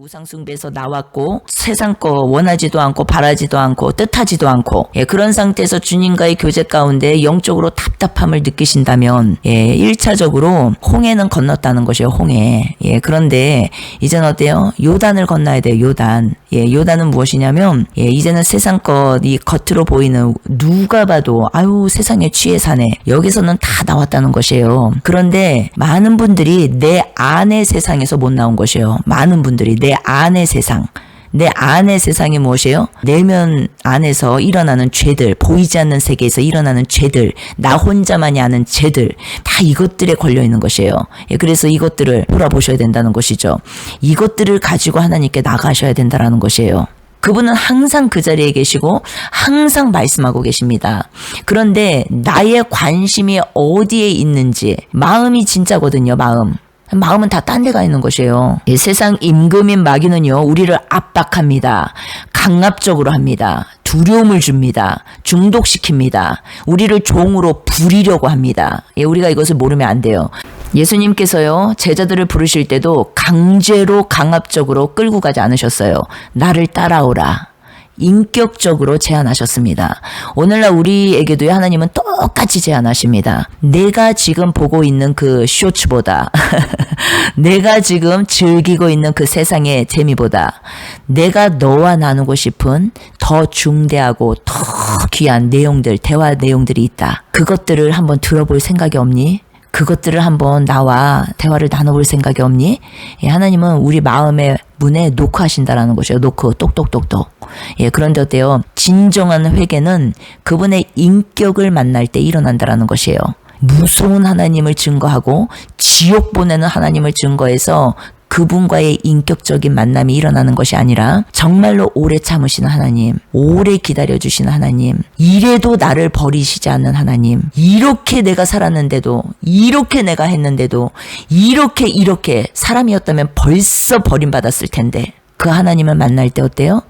우상숭배에서 나왔고 세상 거 원하지도 않고 바라지도 않고 뜻하지도 않고 그런 상태에서 주님과의 교제 가운데 영적으로 답답함을 느끼신다면 1차적으로 홍해는 건넜다는 것이에요. 홍해. 그런데 이제는 어때요? 요단을 건너야 돼요. 요단. 요단은 무엇이냐면 이제는 세상 것 이 겉으로 보이는 누가 봐도 아유 세상에 취해 사네. 여기서는 다 나왔다는 것이에요. 그런데 많은 분들이 내 안의 세상에서 못 나온 것이에요. 많은 분들이 내 안의 세상. 내 안의 세상이 무엇이에요? 내면 안에서 일어나는 죄들, 보이지 않는 세계에서 일어나는 죄들, 나 혼자만이 아는 죄들, 다 이것들에 걸려 있는 것이에요. 그래서 이것들을 돌아보셔야 된다는 것이죠. 이것들을 가지고 하나님께 나가셔야 된다는 것이에요. 그분은 항상 그 자리에 계시고 항상 말씀하고 계십니다. 그런데 나의 관심이 어디에 있는지, 마음이 진짜거든요. 마음은 다 딴 데 가 있는 것이에요. 세상 임금인 마귀는요, 우리를 압박합니다. 강압적으로 합니다. 두려움을 줍니다. 중독시킵니다. 우리를 종으로 부리려고 합니다. 우리가 이것을 모르면 안 돼요. 예수님께서요, 제자들을 부르실 때도 강제로 강압적으로 끌고 가지 않으셨어요. 나를 따라오라. 인격적으로 제안하셨습니다. 오늘날 우리에게도 하나님은 똑같이 제안하십니다. 내가 지금 보고 있는 그 쇼츠보다 내가 지금 즐기고 있는 그 세상의 재미보다 내가 너와 나누고 싶은 더 중대하고 더 귀한 내용들, 대화 내용들이 있다. 그것들을 한번 들어볼 생각이 없니? 그것들을 한번 나와 대화를 나눠볼 생각이 없니? 하나님은 우리 마음의 문에 놓고 하신다라는 것이에요. 놓고 똑똑똑똑. 그런데 어때요? 진정한 회개는 그분의 인격을 만날 때 일어난다라는 것이에요. 무서운 하나님을 증거하고 지옥 보내는 하나님을 증거해서 그분과의 인격적인 만남이 일어나는 것이 아니라 정말로 오래 참으시는 하나님, 오래 기다려주시는 하나님, 이래도 나를 버리시지 않는 하나님, 이렇게 내가 살았는데도, 이렇게 내가 했는데도, 이렇게 사람이었다면 벌써 버림받았을 텐데 그 하나님을 만날 때 어때요?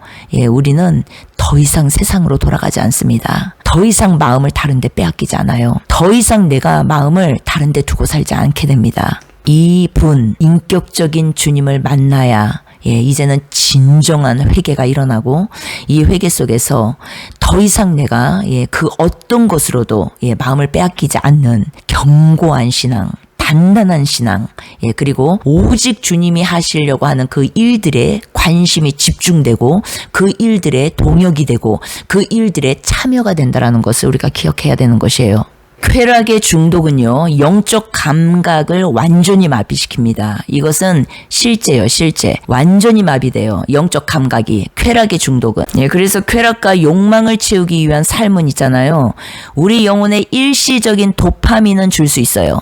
우리는 더 이상 세상으로 돌아가지 않습니다. 더 이상 마음을 다른 데 빼앗기지 않아요. 더 이상 내가 마음을 다른 데 두고 살지 않게 됩니다. 이분, 인격적인 주님을 만나야 이제는 진정한 회개가 일어나고 이 회개 속에서 더 이상 내가 그 어떤 것으로도 마음을 빼앗기지 않는 견고한 신앙, 단단한 신앙, 그리고 오직 주님이 하시려고 하는 그 일들에 관심이 집중되고 그 일들에 동역이 되고 그 일들에 참여가 된다는 것을 우리가 기억해야 되는 것이에요. 쾌락의 중독은요, 영적 감각을 완전히 마비시킵니다. 이것은 실제예요, 실제. 완전히 마비돼요. 영적 감각이. 쾌락의 중독은. 그래서 쾌락과 욕망을 채우기 위한 삶은 있잖아요. 우리 영혼에 일시적인 도파민은 줄 수 있어요.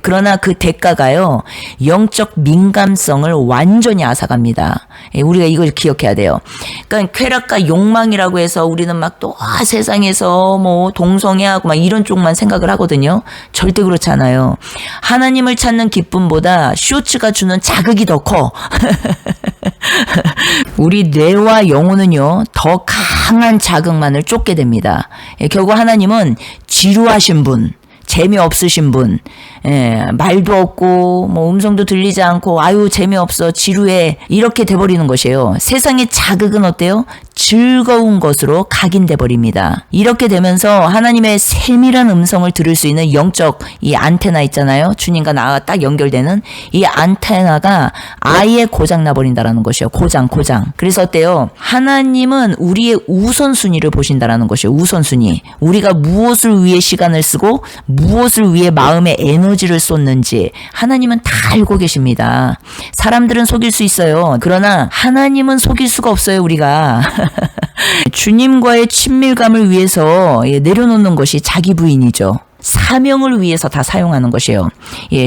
그러나 그 대가가요, 영적 민감성을 완전히 앗아갑니다. 우리가 이걸 기억해야 돼요. 그러니까 쾌락과 욕망이라고 해서 우리는 막 또 세상에서 뭐 동성애하고 막 이런 쪽만 생각을 하거든요. 절대 그렇지 않아요. 하나님을 찾는 기쁨보다 쇼츠가 주는 자극이 더 커. 우리 뇌와 영혼은요, 더 강한 자극만을 쫓게 됩니다. 결국 하나님은 지루하신 분, 재미없으신 분, 말도 없고 뭐 음성도 들리지 않고 아유 재미없어 지루해 이렇게 돼버리는 것이에요. 세상의 자극은 어때요? 즐거운 것으로 각인돼 버립니다. 이렇게 되면서 하나님의 세밀한 음성을 들을 수 있는 영적 이 안테나 있잖아요. 주님과 나와 딱 연결되는 이 안테나가 아예 고장나 버린다라는 것이에요. 고장. 그래서 어때요? 하나님은 우리의 우선순위를 보신다라는 것이에요. 우선순위. 우리가 무엇을 위해 시간을 쓰고 무엇을 위해 마음의 에너지를 쏟는지 하나님은 다 알고 계십니다. 사람들은 속일 수 있어요. 그러나 하나님은 속일 수가 없어요. 우리가. 주님과의 친밀감을 위해서 내려놓는 것이 자기 부인이죠. 사명을 위해서 다 사용하는 것이에요.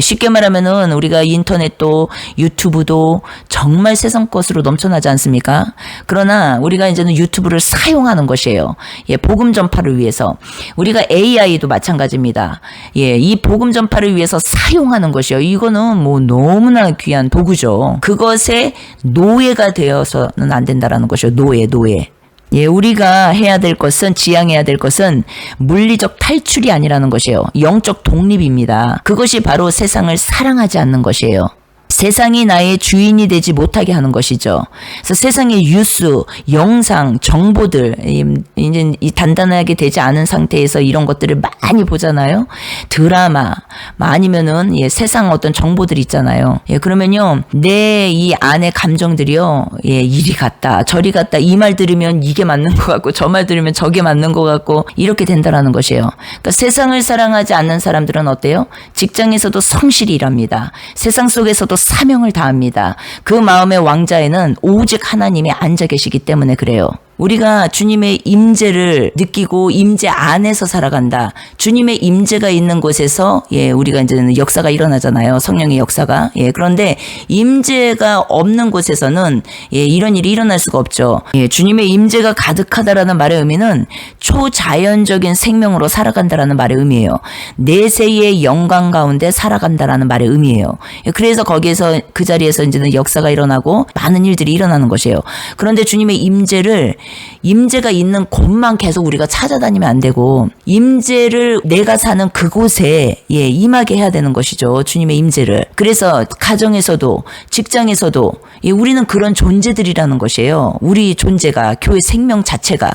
쉽게 말하면은 우리가 인터넷도 유튜브도 정말 세상 것으로 넘쳐나지 않습니까? 그러나 우리가 이제는 유튜브를 사용하는 것이에요. 복음 전파를 위해서. 우리가 AI도 마찬가지입니다. 이 복음 전파를 위해서 사용하는 것이에요. 이거는 뭐 너무나 귀한 도구죠. 그것에 노예가 되어서는 안 된다라는 것이에요. 노예. 우리가 해야 될 것은, 지향해야 될 것은 물리적 탈출이 아니라는 것이에요. 영적 독립입니다. 그것이 바로 세상을 사랑하지 않는 것이에요. 세상이 나의 주인이 되지 못하게 하는 것이죠. 그래서 세상의 뉴스, 영상, 정보들, 이제 단단하게 되지 않은 상태에서 이런 것들을 많이 보잖아요. 드라마, 아니면은 세상 어떤 정보들 있잖아요. 그러면요, 내 이 안의 감정들이요, 이리 갔다, 저리 갔다, 이 말 들으면 이게 맞는 것 같고, 저 말 들으면 저게 맞는 것 같고, 이렇게 된다라는 것이에요. 그러니까 세상을 사랑하지 않는 사람들은 어때요? 직장에서도 성실히 일합니다. 세상 속에서도 사명을 다합니다. 그 마음의 왕자에는 오직 하나님이 앉아 계시기 때문에 그래요. 우리가 주님의 임재를 느끼고 임재 안에서 살아간다. 주님의 임재가 있는 곳에서 우리가 이제는 역사가 일어나잖아요. 성령의 역사가. 그런데 임재가 없는 곳에서는 이런 일이 일어날 수가 없죠. 주님의 임재가 가득하다라는 말의 의미는 초자연적인 생명으로 살아간다라는 말의 의미예요. 내세의 영광 가운데 살아간다라는 말의 의미예요. 그래서 거기에서 그 자리에서 이제는 역사가 일어나고 많은 일들이 일어나는 것이에요. 그런데 주님의 임재가 있는 곳만 계속 우리가 찾아다니면 안 되고 임재를 내가 사는 그곳에 임하게 해야 되는 것이죠. 주님의 임재를. 그래서 가정에서도 직장에서도 우리는 그런 존재들이라는 것이에요. 우리 존재가 교회 생명 자체가.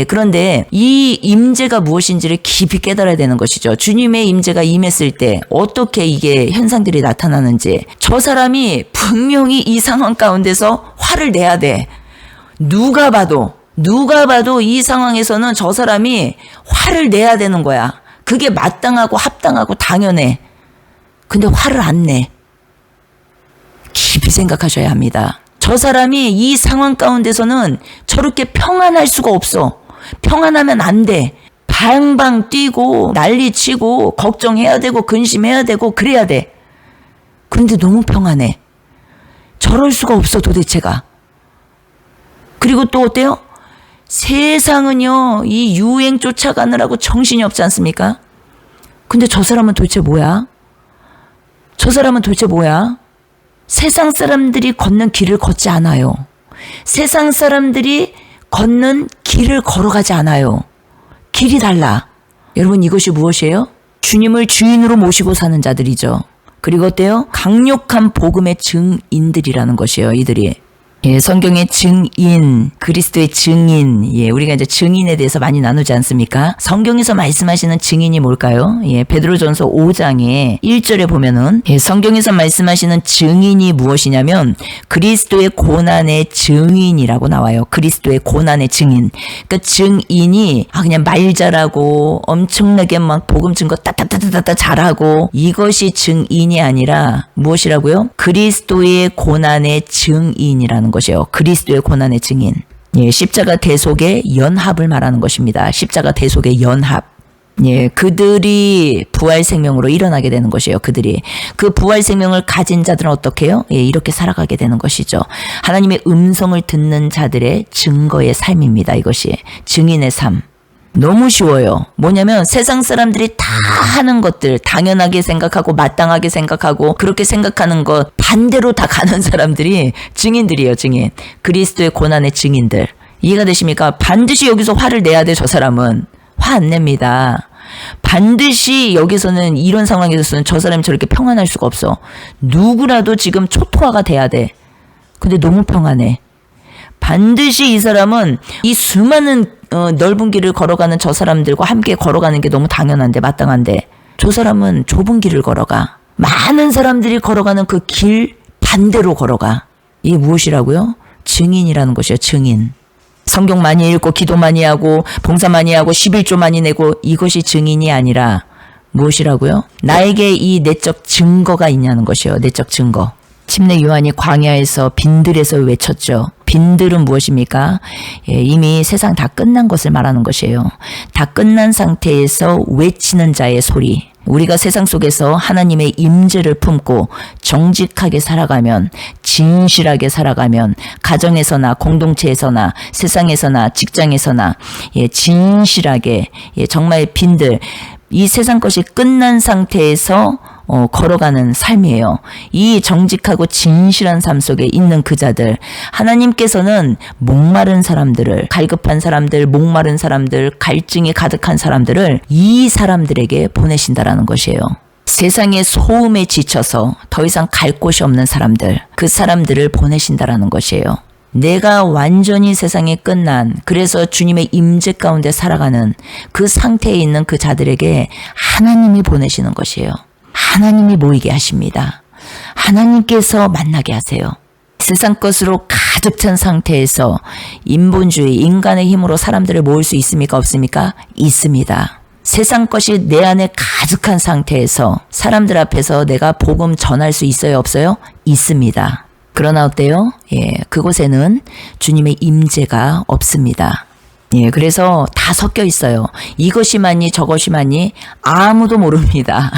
그런데 이 임재가 무엇인지를 깊이 깨달아야 되는 것이죠. 주님의 임재가 임했을 때 어떻게 이게 현상들이 나타나는지. 저 사람이 분명히 이 상황 가운데서 화를 내야 돼. 누가 봐도 이 상황에서는 저 사람이 화를 내야 되는 거야. 그게 마땅하고 합당하고 당연해. 근데 화를 안 내. 깊이 생각하셔야 합니다. 저 사람이 이 상황 가운데서는 저렇게 평안할 수가 없어. 평안하면 안 돼. 방방 뛰고 난리치고 걱정해야 되고 근심해야 되고 그래야 돼. 그런데 너무 평안해. 저럴 수가 없어 도대체가. 그리고 또 어때요? 세상은요, 이 유행 쫓아가느라고 정신이 없지 않습니까? 근데 저 사람은 도대체 뭐야? 세상 사람들이 걷는 길을 걷지 않아요. 세상 사람들이 걷는 길을 걸어가지 않아요. 길이 달라. 여러분, 이것이 무엇이에요? 주님을 주인으로 모시고 사는 자들이죠. 그리고 어때요? 강력한 복음의 증인들이라는 것이에요, 이들이. 성경의 증인, 그리스도의 증인. 우리가 이제 증인에 대해서 많이 나누지 않습니까? 성경에서 말씀하시는 증인이 뭘까요? 베드로전서 5장에 1절에 보면은 성경에서 말씀하시는 증인이 무엇이냐면 그리스도의 고난의 증인이라고 나와요. 그리스도의 고난의 증인. 그러니까 증인이 그냥 말 잘하고 엄청나게 막 복음 증거 따따따따따 잘하고 이것이 증인이 아니라 무엇이라고요? 그리스도의 고난의 증인이라는 것이에요. 그리스도의 고난의 증인. 십자가 대속의 연합을 말하는 것입니다. 십자가 대속의 연합. 그들이 부활 생명으로 일어나게 되는 것이에요. 그들이. 그 부활 생명을 가진 자들은 어떻게 해요? 이렇게 살아가게 되는 것이죠. 하나님의 음성을 듣는 자들의 증거의 삶입니다. 이것이. 증인의 삶. 너무 쉬워요. 뭐냐면 세상 사람들이 다 하는 것들 당연하게 생각하고 마땅하게 생각하고 그렇게 생각하는 것 반대로 다 가는 사람들이 증인들이에요. 증인. 그리스도의 고난의 증인들. 이해가 되십니까? 반드시 여기서 화를 내야 돼. 저 사람은. 화 안 냅니다. 반드시 여기서는 이런 상황에서는 저 사람이 저렇게 평안할 수가 없어. 누구라도 지금 초토화가 돼야 돼. 근데 너무 평안해. 반드시 이 사람은 이 수많은 넓은 길을 걸어가는 저 사람들과 함께 걸어가는 게 너무 당연한데 마땅한데 저 사람은 좁은 길을 걸어가. 많은 사람들이 걸어가는 그 길 반대로 걸어가. 이게 무엇이라고요? 증인이라는 것이에요. 증인. 성경 많이 읽고 기도 많이 하고 봉사 많이 하고 11조 많이 내고 이것이 증인이 아니라 무엇이라고요? 나에게 이 내적 증거가 있냐는 것이에요. 내적 증거. 침례 요한이 광야에서 빈들에서 외쳤죠. 빈들은 무엇입니까? 이미 세상 다 끝난 것을 말하는 것이에요. 다 끝난 상태에서 외치는 자의 소리. 우리가 세상 속에서 하나님의 임재를 품고 정직하게 살아가면, 진실하게 살아가면, 가정에서나 공동체에서나 세상에서나 직장에서나 진실하게 정말 빈들, 이 세상 것이 끝난 상태에서 걸어가는 삶이에요. 이 정직하고 진실한 삶 속에 있는 그 자들, 하나님께서는 목마른 사람들을, 갈급한 사람들, 목마른 사람들, 갈증이 가득한 사람들을 이 사람들에게 보내신다라는 것이에요. 세상의 소음에 지쳐서 더 이상 갈 곳이 없는 사람들, 그 사람들을 보내신다라는 것이에요. 내가 완전히 세상에 끝난, 그래서 주님의 임재 가운데 살아가는 그 상태에 있는 그 자들에게 하나님이 보내시는 것이에요. 하나님이 모이게 하십니다. 하나님께서 만나게 하세요. 세상 것으로 가득 찬 상태에서 인본주의, 인간의 힘으로 사람들을 모을 수 있습니까? 없습니까? 있습니다. 세상 것이 내 안에 가득한 상태에서 사람들 앞에서 내가 복음 전할 수 있어요? 없어요? 있습니다. 그러나 어때요? 그곳에는 주님의 임재가 없습니다. 그래서 다 섞여 있어요. 이것이 맞니 저것이 맞니 아무도 모릅니다.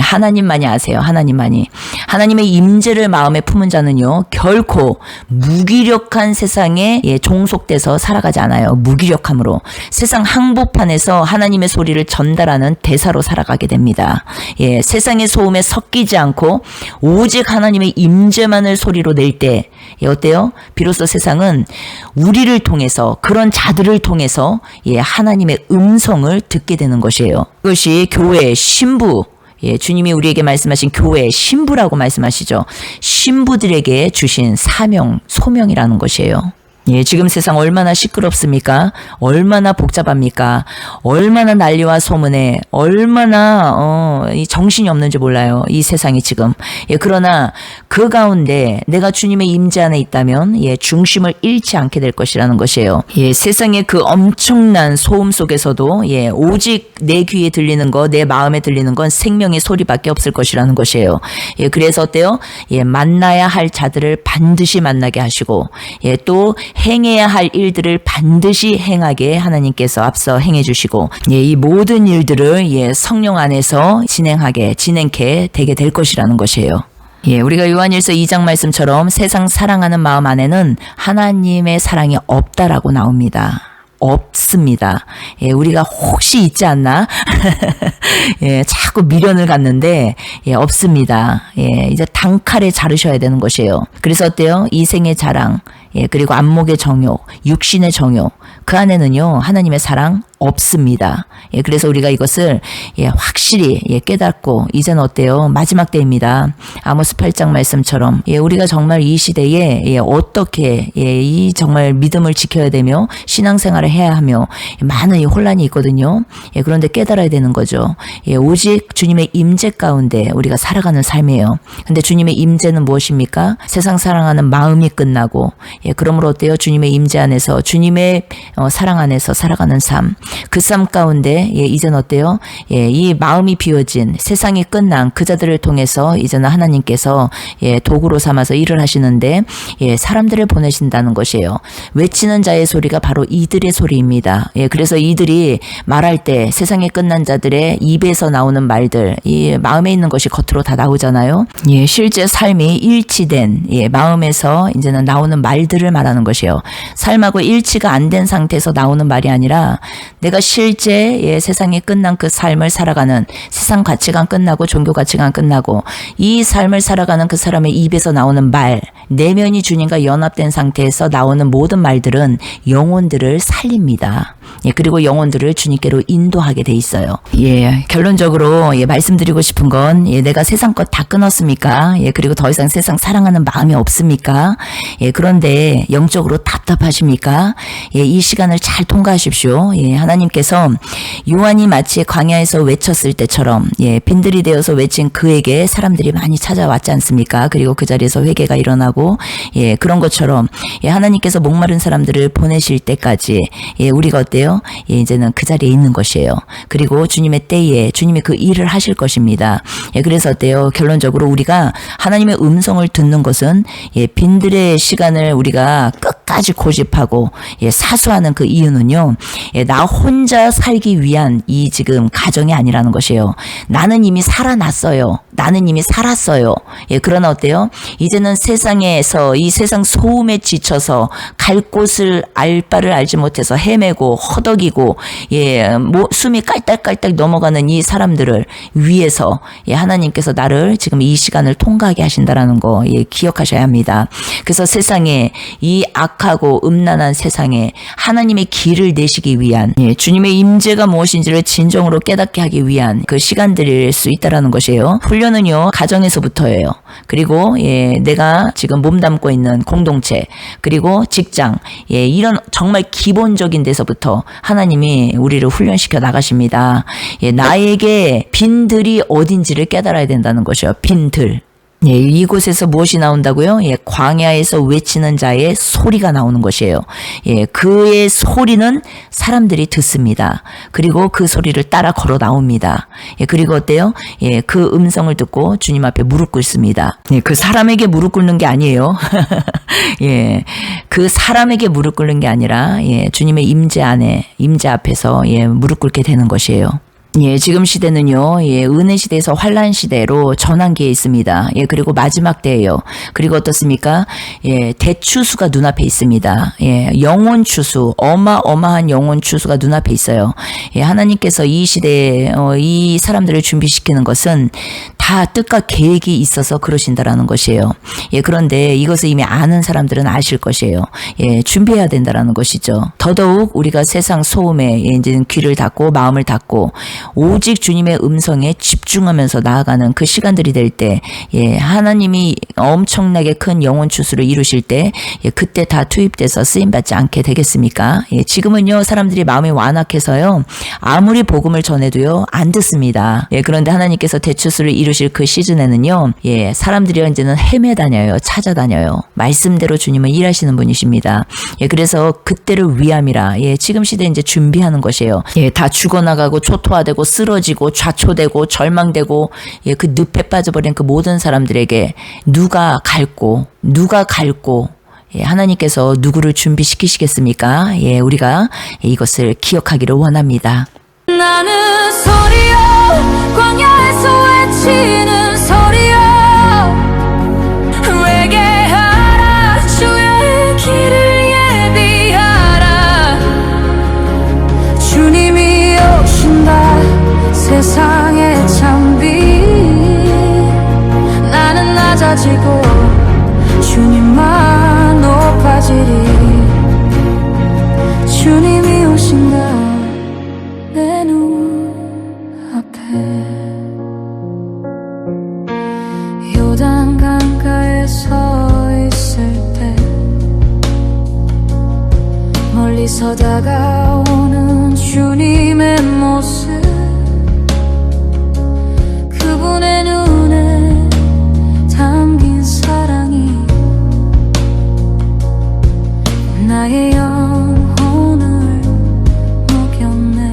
하나님만이 아세요. 하나님만이. 하나님의 임재를 마음에 품은 자는요, 결코 무기력한 세상에 종속돼서 살아가지 않아요. 무기력함으로. 세상 항복판에서 하나님의 소리를 전달하는 대사로 살아가게 됩니다. 세상의 소음에 섞이지 않고 오직 하나님의 임재만을 소리로 낼 때 어때요? 비로소 세상은 우리를 통해서, 그런 자들을 통해서 하나님의 음성을 듣게 되는 것이에요. 그것이 교회의 신부, 주님이 우리에게 말씀하신 교회의 신부라고 말씀하시죠. 신부들에게 주신 사명, 소명이라는 것이에요. 지금 세상 얼마나 시끄럽습니까? 얼마나 복잡합니까? 얼마나 난리와 소문에 얼마나 이 정신이 없는지 몰라요. 이 세상이 지금. 그러나 그 가운데 내가 주님의 임재 안에 있다면 중심을 잃지 않게 될 것이라는 것이에요. 세상의 그 엄청난 소음 속에서도 오직 내 귀에 들리는 거, 내 마음에 들리는 건 생명의 소리밖에 없을 것이라는 것이에요. 그래서 어때요? 만나야 할 자들을 반드시 만나게 하시고 또 행해야 할 일들을 반드시 행하게 하나님께서 앞서 행해 주시고 이 모든 일들을 성령 안에서 진행케 되게 될 것이라는 것이에요. 우리가 요한일서 2장 말씀처럼 세상 사랑하는 마음 안에는 하나님의 사랑이 없다라고 나옵니다. 없습니다. 우리가 혹시 있지 않나? 자꾸 미련을 갖는데 없습니다. 이제 단칼에 자르셔야 되는 것이에요. 그래서 어때요? 이생의 자랑, 그리고 안목의 정욕, 육신의 정욕, 그 안에는요 하나님의 사랑 없습니다. 그래서 우리가 이것을 확실히 깨닫고 이제는 어때요? 마지막 때입니다. 아모스 8장 말씀처럼 우리가 정말 이 시대에 어떻게 이 정말 믿음을 지켜야 되며 신앙생활을 해야 하며 많은 이 혼란이 있거든요. 그런데 깨달아야 되는 거죠. 오직 주님의 임재 가운데 우리가 살아가는 삶이에요. 근데 주님의 임재는 무엇입니까? 세상 사랑하는 마음이 끝나고 그러므로 어때요? 주님의 임재 안에서 주님의 사랑 안에서 살아가는 삶, 그 삶 가운데 이제는 어때요? 이 마음이 비워진 세상이 끝난 그 자들을 통해서 이제는 하나님께서 도구로 삼아서 일을 하시는데 사람들을 보내신다는 것이에요. 외치는 자의 소리가 바로 이들의 소리입니다. 그래서 이들이 말할 때 세상에 끝난 자들의 입에서 나오는 말들, 이 마음에 있는 것이 겉으로 다 나오잖아요. 실제 삶이 일치된 마음에서 이제는 나오는 말들을 말하는 것이에요. 삶하고 일치가 안 된 상태에서 나오는 말이 아니라 내가 실제 세상이 끝난 그 삶을 살아가는, 세상 가치관 끝나고 종교 가치관 끝나고 이 삶을 살아가는 그 사람의 입에서 나오는 말, 내면이 주님과 연합된 상태에서 나오는 모든 말들은 영혼들을 살립니다. 그리고 영혼들을 주님께로 인도하게 돼 있어요. 결론적으로 말씀드리고 싶은 건 내가 세상 것 다 끊었습니까? 그리고 더 이상 세상 사랑하는 마음이 없습니까? 그런데 영적으로 답답하십니까? 이 시간을 잘 통과하십시오. 하나님께서 요한이 마치 광야에서 외쳤을 때처럼 빈들이 되어서 외친 그에게 사람들이 많이 찾아왔지 않습니까? 그리고 그 자리에서 회개가 일어나고 그런 것처럼 하나님께서 목마른 사람들을 보내실 때까지 우리가 어때요? 이제는 그 자리에 있는 것이에요. 그리고 주님의 때에 주님이 그 일을 하실 것입니다. 그래서 어때요? 결론적으로 우리가 하나님의 음성을 듣는 것은 빈들의 시간을 우리가 끝까지 고집하고 사수하는 그 이유는요, 나 혼자 살기 위한 이 지금 가정이 아니라는 것이에요. 나는 이미 살아났어요. 나는 이미 살았어요. 그러나 어때요? 이제는 세상에서 이 세상 소음에 지쳐서 갈 곳을 알 바를 알지 못해서 헤매고 허덕이고 숨이 깔딱깔딱 넘어가는 이 사람들을 위해서 하나님께서 나를 지금 이 시간을 통과하게 하신다라는 거 기억하셔야 합니다. 그래서 세상에 이 악한 악하고 음란한 세상에 하나님의 길을 내시기 위한 주님의 임재가 무엇인지를 진정으로 깨닫게 하기 위한 그 시간들일 수 있다라는 것이에요. 훈련은요 가정에서부터예요. 그리고 내가 지금 몸담고 있는 공동체 그리고 직장 이런 정말 기본적인 데서부터 하나님이 우리를 훈련시켜 나가십니다. 나에게 빈들이 어딘지를 깨달아야 된다는 것이요. 빈들. 이곳에서 무엇이 나온다고요? 광야에서 외치는 자의 소리가 나오는 것이에요. 그의 소리는 사람들이 듣습니다. 그리고 그 소리를 따라 걸어 나옵니다. 그리고 어때요? 그 음성을 듣고 주님 앞에 무릎 꿇습니다. 그 사람에게 무릎 꿇는 게 아니에요. 그 사람에게 무릎 꿇는 게 아니라 주님의 임재 앞에서 무릎 꿇게 되는 것이에요. 지금 시대는요, 은혜 시대에서 환란 시대로 전환기에 있습니다. 그리고 마지막 때예요. 그리고 어떻습니까? 대추수가 눈앞에 있습니다. 영혼 추수, 어마어마한 영혼 추수가 눈앞에 있어요. 하나님께서 이 시대에 이 사람들을 준비시키는 것은 다 뜻과 계획이 있어서 그러신다라는 것이에요. 그런데 이것을 이미 아는 사람들은 아실 것이에요. 준비해야 된다라는 것이죠. 더더욱 우리가 세상 소음에 이제는 귀를 닫고 마음을 닫고 오직 주님의 음성에 집중하면서 나아가는 그 시간들이 될 때, 하나님이 엄청나게 큰 영혼 추수를 이루실 때, 그때 다 투입돼서 쓰임받지 않게 되겠습니까? 지금은요, 사람들이 마음이 완악해서요, 아무리 복음을 전해도요, 안 듣습니다. 그런데 하나님께서 대추수를 이루실 그 시즌에는요, 사람들이 이제는 헤매다녀요, 찾아다녀요. 말씀대로 주님은 일하시는 분이십니다. 그래서 그때를 위함이라, 지금 시대 이제 준비하는 것이에요. 다 죽어나가고 초토화되고 쓰러지고 좌초되고 절망되고 그 늪에 빠져버린 그 모든 사람들에게 누가 갈고 하나님께서 누구를 준비시키시겠습니까? 우리가 이것을 기억하기를 원합니다. 나는 소리여 광야에서 외치는 소리여 회개하라 주의 길을 예비하라 주님이 오신다 세상의 찬비 나는 낮아지고 주님만 높아지리 주님이 오신다 내 눈앞에 요단 강가에 서 있을 때 멀리서 다가오는 주님의 모습 그분의 눈에 담긴 사랑이 나의 영혼을 녹였네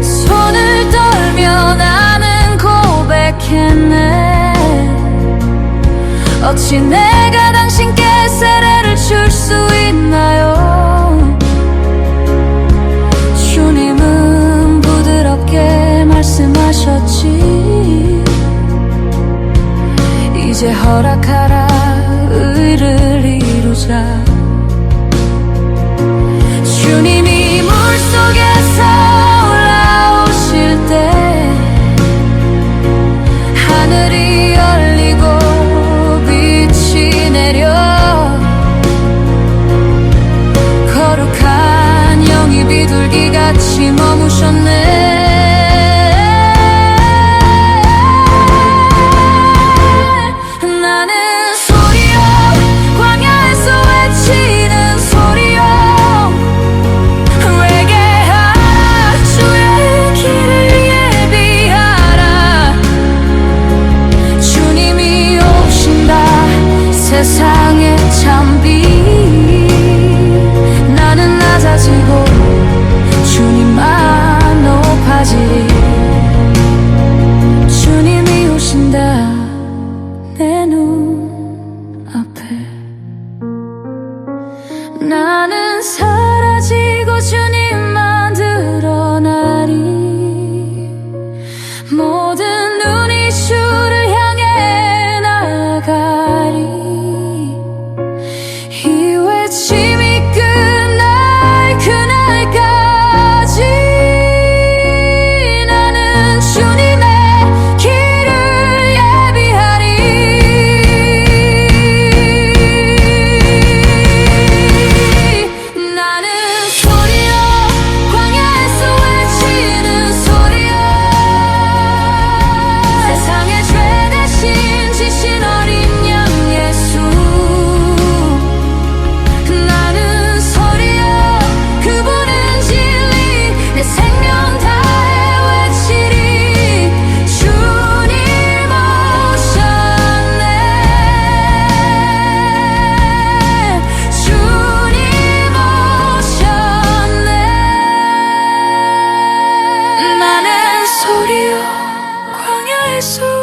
손을 떨며 나는 고백했네 어찌 내가 당신께 세례를 줄 수 있나요 주님은 부드럽게 말씀하셨지 이제 허락하라 의를 이루자 주님이 물속에서 올라오실 때 하늘이 열리고 빛이 내려 거룩한 영이 비둘기같이 머무셨네 서